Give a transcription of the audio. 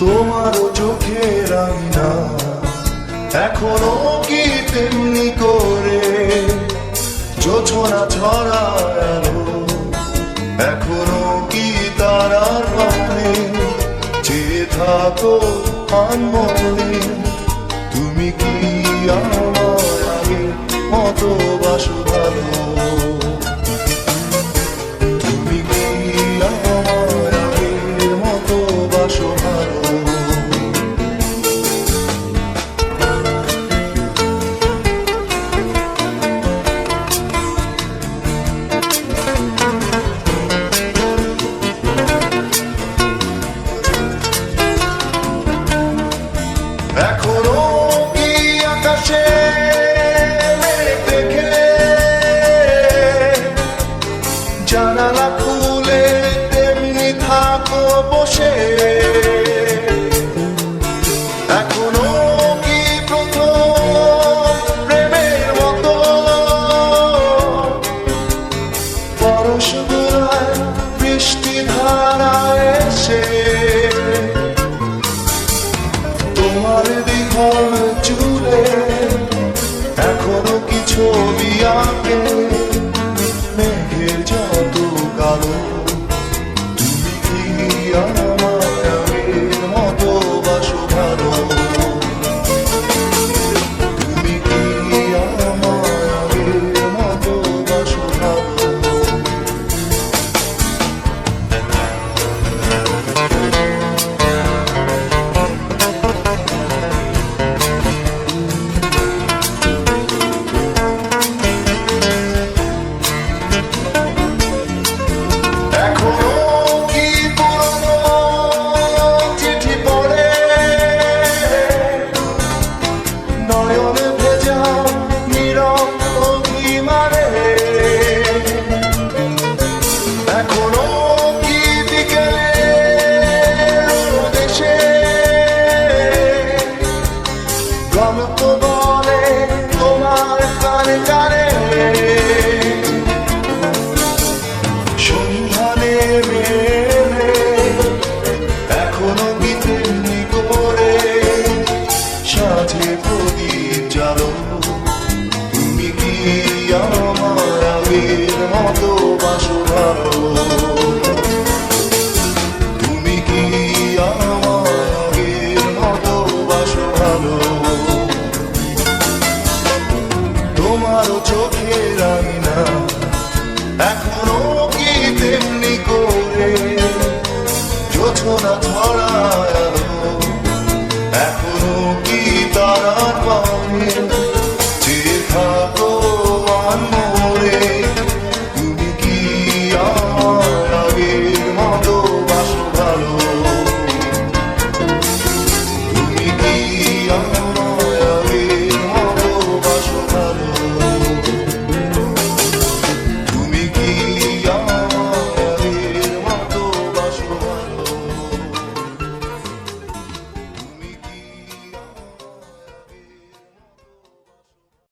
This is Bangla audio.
তোমার চোখের আয়না এখনো কি তেমনি করে জোছনা ছড়ালো, এখনো কি তারার মানে চেয়ে থাকো আনমনে। তুমি কি আমার আগে মতো বাসো ভালো, তুমি কি আমার আগের মতো বাসো ভালো। এখনো কি আকাশে মেঘ দেখে জানালা খুলে তেমনি থাকো বসে। এখনো কি প্রথম প্রেমের মতো পরশ গোড়ায় বৃষ্টি ধারায় এসে তোমার দ্বিধর চুলে এখনো কি ছবি আঁকে মেঘের যত কালো। তুমি কি আমার আগের মতো বাসো ভালো, তুমি কি আমার আগের মতো বাসো ভালো। গল্প বলে তোমার কানে কানে সন্ধ্যা নেমে এলে এখনো কি তেমনি করে সাথে প্রদীপ জ্বালো। তুমি কি আমার আগের মতো বাসো ভালো, তুমি কি আমার আগের মতো বাসো ভালো। তোমার চোখের আয়না এখনো